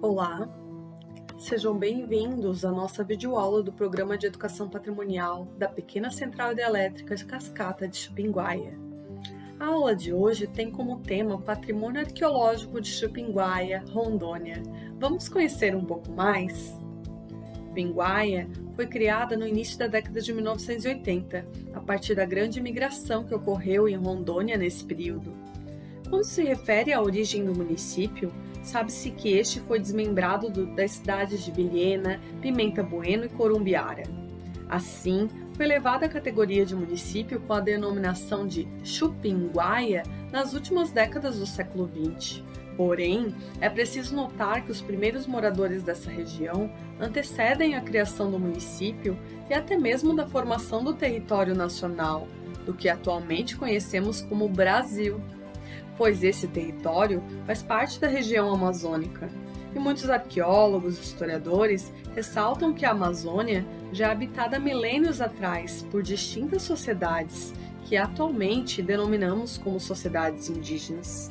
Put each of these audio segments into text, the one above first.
Olá, sejam bem-vindos à nossa videoaula do Programa de Educação Patrimonial da Pequena Central Hidrelétrica de Cascata de Chupinguaia. A aula de hoje tem como tema Patrimônio Arqueológico de Chupinguaia, Rondônia. Vamos conhecer um pouco mais? Chupinguaia foi criada no início da década de 1980, a partir da grande imigração que ocorreu em Rondônia nesse período. Quando se refere à origem do município, sabe-se que este foi desmembrado das cidades de Vilhena, Pimenta Bueno e Corumbiara. Assim, foi elevada à categoria de município com a denominação de Chupinguaia nas últimas décadas do século XX. Porém, é preciso notar que os primeiros moradores dessa região antecedem a criação do município e até mesmo da formação do território nacional, do que atualmente conhecemos como Brasil, pois esse território faz parte da região amazônica. E muitos arqueólogos e historiadores ressaltam que a Amazônia já é habitada há milênios atrás por distintas sociedades, que atualmente denominamos como sociedades indígenas.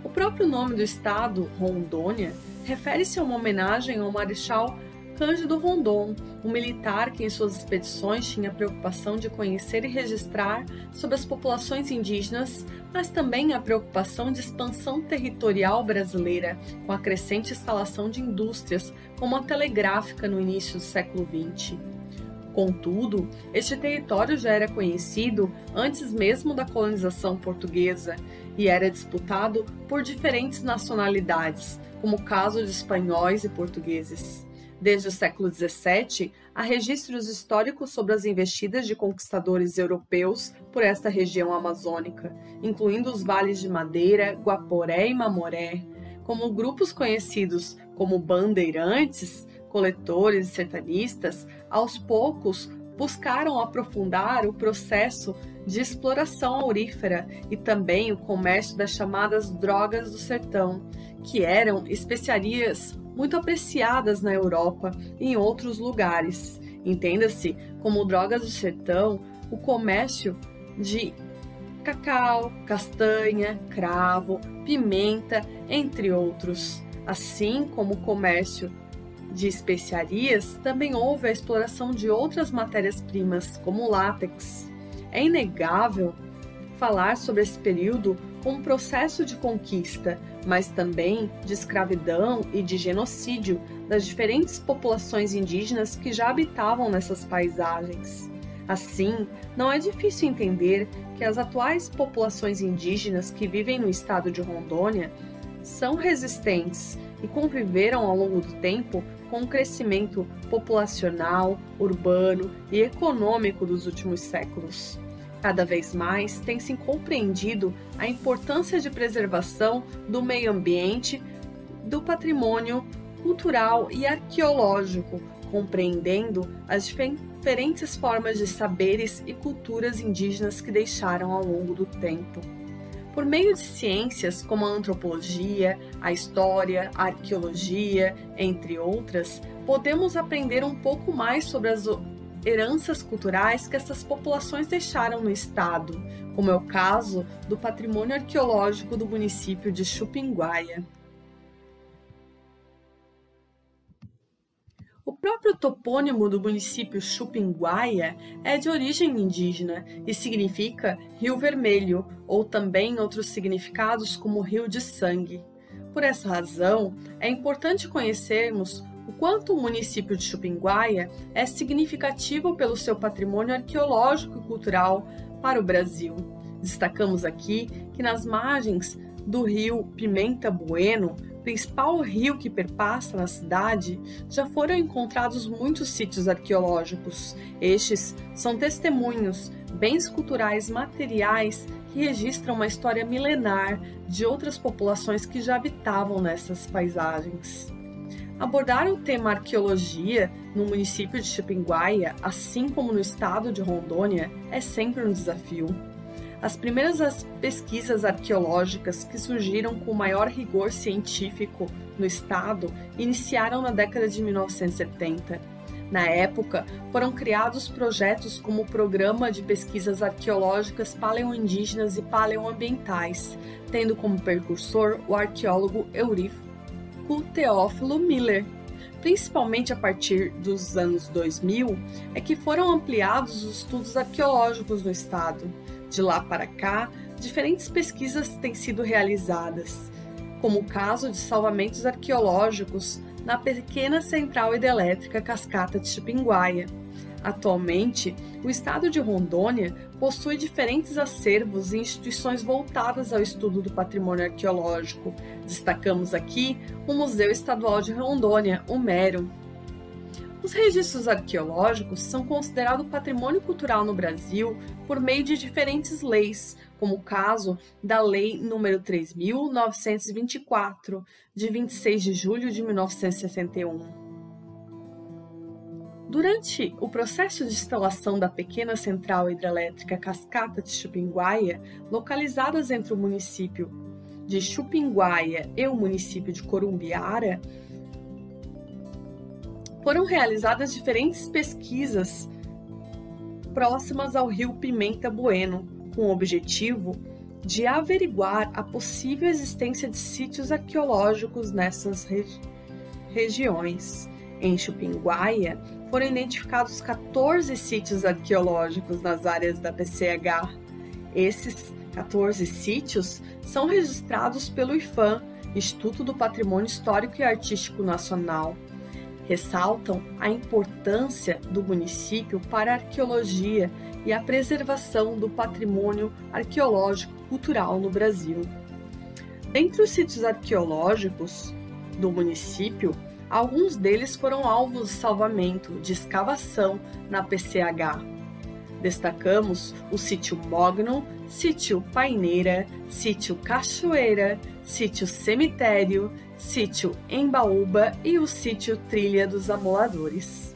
O próprio nome do estado, Rondônia, refere-se a uma homenagem ao Marechal Cândido Rondon, um militar que em suas expedições tinha a preocupação de conhecer e registrar sobre as populações indígenas, mas também a preocupação de expansão territorial brasileira, com a crescente instalação de indústrias, como a telegráfica no início do século XX. Contudo, este território já era conhecido antes mesmo da colonização portuguesa e era disputado por diferentes nacionalidades, como o caso de espanhóis e portugueses. Desde o século XVII, há registros históricos sobre as investidas de conquistadores europeus por esta região amazônica, incluindo os vales de Madeira, Guaporé e Mamoré, como grupos conhecidos como bandeirantes, coletores e sertanistas, aos poucos buscaram aprofundar o processo de exploração aurífera e também o comércio das chamadas drogas do sertão, que eram especiarias muito apreciadas na Europa e em outros lugares. Entenda-se como drogas do sertão o comércio de cacau, castanha, cravo, pimenta, entre outros. Assim como o comércio de especiarias, também houve a exploração de outras matérias-primas, como látex. É inegável falar sobre esse período como um processo de conquista, mas também de escravidão e de genocídio das diferentes populações indígenas que já habitavam nessas paisagens. Assim, não é difícil entender que as atuais populações indígenas que vivem no estado de Rondônia são resistentes e conviveram ao longo do tempo com o crescimento populacional, urbano e econômico dos últimos séculos. Cada vez mais tem se compreendido a importância de preservação do meio ambiente, do patrimônio cultural e arqueológico, compreendendo as diferentes formas de saberes e culturas indígenas que deixaram ao longo do tempo. Por meio de ciências como a antropologia, a história, a arqueologia, entre outras, podemos aprender um pouco mais sobre as heranças culturais que essas populações deixaram no estado, como é o caso do patrimônio arqueológico do município de Chupinguaia. O próprio topônimo do município Chupinguaia é de origem indígena e significa Rio Vermelho, ou também outros significados como Rio de Sangue. Por essa razão, é importante conhecermos o quanto o município de Chupinguaia é significativo pelo seu patrimônio arqueológico e cultural para o Brasil. Destacamos aqui que nas margens do rio Pimenta Bueno, principal rio que perpassa na cidade, já foram encontrados muitos sítios arqueológicos. Estes são testemunhos, bens culturais materiais que registram uma história milenar de outras populações que já habitavam nessas paisagens. Abordar o tema arqueologia no município de Chupinguaia, assim como no estado de Rondônia, é sempre um desafio. As primeiras pesquisas arqueológicas que surgiram com maior rigor científico no estado iniciaram na década de 1970. Na época, foram criados projetos como o Programa de Pesquisas Arqueológicas Paleoindígenas e Paleoambientais, tendo como precursor o arqueólogo Eurífilo botânico Teófilo Miller. Principalmente a partir dos anos 2000, é que foram ampliados os estudos arqueológicos no estado. De lá para cá, diferentes pesquisas têm sido realizadas, como o caso de salvamentos arqueológicos na pequena central hidrelétrica Cascata de Chupinguaia. Atualmente, o estado de Rondônia possui diferentes acervos e instituições voltadas ao estudo do patrimônio arqueológico. Destacamos aqui o Museu Estadual de Rondônia, o MERO. Os registros arqueológicos são considerados patrimônio cultural no Brasil por meio de diferentes leis, como o caso da Lei nº 3.924, de 26 de julho de 1961. Durante o processo de instalação da pequena central hidrelétrica Cascata de Chupinguaia, localizadas entre o município de Chupinguaia e o município de Corumbiara, foram realizadas diferentes pesquisas próximas ao rio Pimenta Bueno, com o objetivo de averiguar a possível existência de sítios arqueológicos nessas regiões. Em Chupinguaia, foram identificados 14 sítios arqueológicos nas áreas da PCH. Esses 14 sítios são registrados pelo IPHAN, Instituto do Patrimônio Histórico e Artístico Nacional. Ressaltam a importância do município para a arqueologia e a preservação do patrimônio arqueológico cultural no Brasil. Dentre os sítios arqueológicos do município, alguns deles foram alvos de salvamento de escavação na PCH. Destacamos o sítio Mogno, sítio Paineira, sítio Cachoeira, sítio Cemitério, sítio Embaúba e o sítio Trilha dos Amoladores.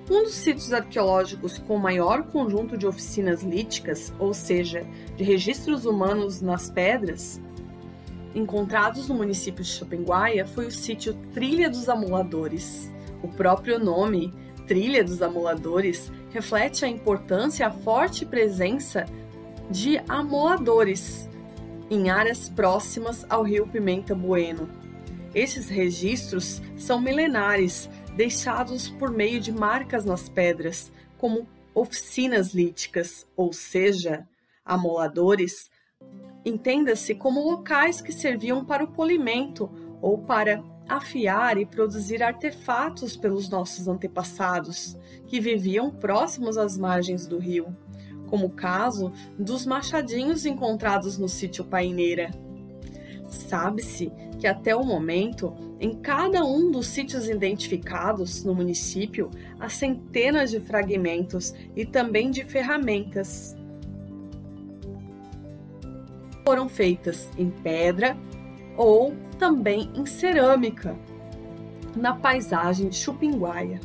Um dos sítios arqueológicos com maior conjunto de oficinas líticas, ou seja, de registros humanos nas pedras, encontrados no município de Chupinguaia, foi o sítio Trilha dos Amoladores. O próprio nome, Trilha dos Amoladores, reflete a importância e a forte presença de amoladores em áreas próximas ao rio Pimenta Bueno. Esses registros são milenares, deixados por meio de marcas nas pedras, como oficinas líticas, ou seja, amoladores. Entenda-se como locais que serviam para o polimento ou para afiar e produzir artefatos pelos nossos antepassados, que viviam próximos às margens do rio, como o caso dos machadinhos encontrados no sítio Paineira. Sabe-se que até o momento, em cada um dos sítios identificados no município, há centenas de fragmentos e também de ferramentas. Foram feitas em pedra ou também em cerâmica, na paisagem de Chupinguaia.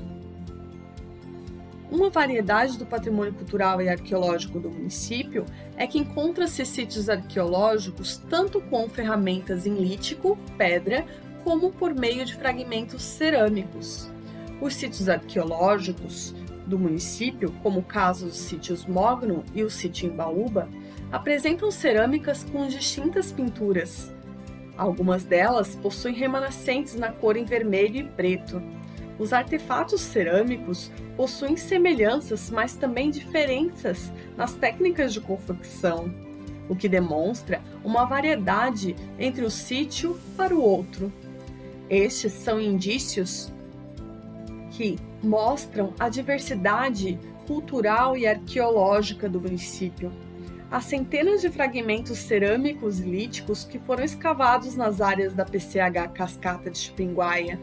Uma variedade do patrimônio cultural e arqueológico do município é que encontra-se sítios arqueológicos tanto com ferramentas em lítico, pedra, como por meio de fragmentos cerâmicos. Os sítios arqueológicos do município, como o caso dos sítios Mogno e o sítio Embaúba, apresentam cerâmicas com distintas pinturas. Algumas delas possuem remanescentes na cor em vermelho e preto. Os artefatos cerâmicos possuem semelhanças, mas também diferenças nas técnicas de confecção, o que demonstra uma variedade entre o sítio para o outro. Estes são indícios que mostram a diversidade cultural e arqueológica do município. Há centenas de fragmentos cerâmicos e líticos que foram escavados nas áreas da PCH Cascata de Chupinguaia.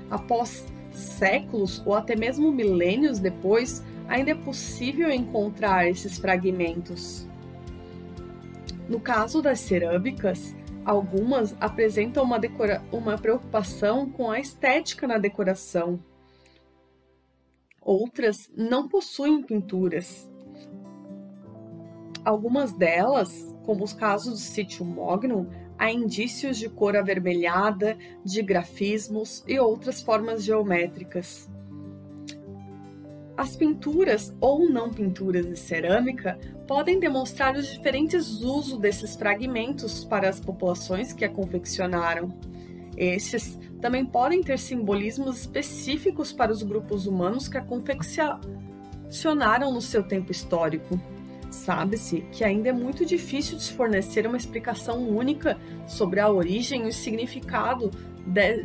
Após séculos ou até mesmo milênios depois, ainda é possível encontrar esses fragmentos. No caso das cerâmicas, algumas apresentam uma preocupação com a estética na decoração. Outras não possuem pinturas. Algumas delas, como os casos do sítio Mogno, há indícios de cor avermelhada, de grafismos e outras formas geométricas. As pinturas ou não pinturas de cerâmica podem demonstrar os diferentes usos desses fragmentos para as populações que a confeccionaram. Estes também podem ter simbolismos específicos para os grupos humanos que a confeccionaram no seu tempo histórico. Sabe-se que ainda é muito difícil de se fornecer uma explicação única sobre a origem e o significado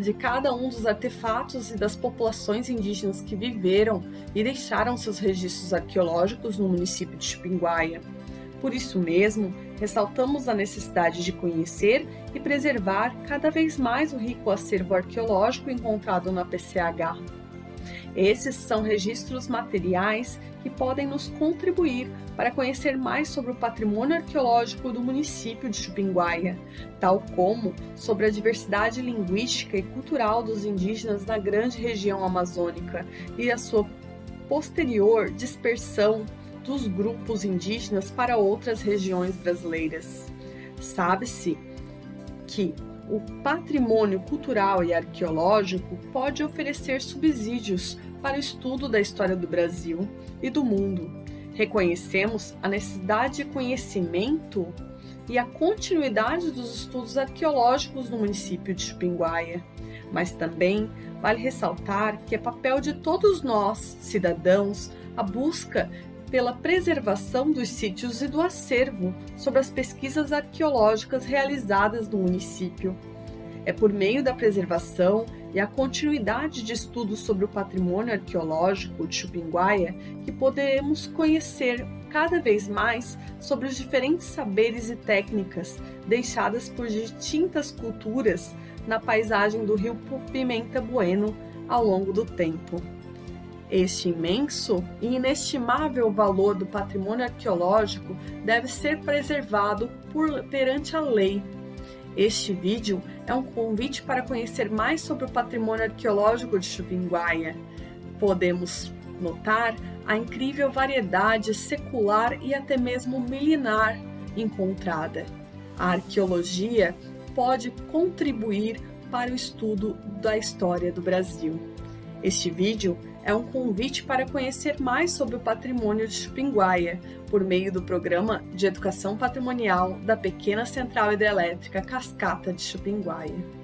de cada um dos artefatos e das populações indígenas que viveram e deixaram seus registros arqueológicos no município de Chupinguaia. Por isso mesmo, ressaltamos a necessidade de conhecer e preservar cada vez mais o rico acervo arqueológico encontrado na PCH. Esses são registros materiais que podem nos contribuir para conhecer mais sobre o patrimônio arqueológico do município de Chupinguaia, tal como sobre a diversidade linguística e cultural dos indígenas da grande região amazônica e a sua posterior dispersão dos grupos indígenas para outras regiões brasileiras. Sabe-se que o patrimônio cultural e arqueológico pode oferecer subsídios para o estudo da história do Brasil e do mundo. Reconhecemos a necessidade de conhecimento e a continuidade dos estudos arqueológicos no município de Chupinguaia, mas também vale ressaltar que é papel de todos nós, cidadãos, a busca pela preservação dos sítios e do acervo sobre as pesquisas arqueológicas realizadas no município. É por meio da preservação e a continuidade de estudos sobre o patrimônio arqueológico de Chupinguaia que podemos conhecer cada vez mais sobre os diferentes saberes e técnicas deixadas por distintas culturas na paisagem do rio Pimenta Bueno ao longo do tempo. Este imenso e inestimável valor do patrimônio arqueológico deve ser preservado perante a lei. Este vídeo é um convite para conhecer mais sobre o patrimônio arqueológico de Chupinguaia. Podemos notar a incrível variedade secular e até mesmo milenar encontrada. A arqueologia pode contribuir para o estudo da história do Brasil. Este vídeo é um convite para conhecer mais sobre o patrimônio de Chupinguaia por meio do Programa de Educação Patrimonial da Pequena Central Hidrelétrica Cascata de Chupinguaia.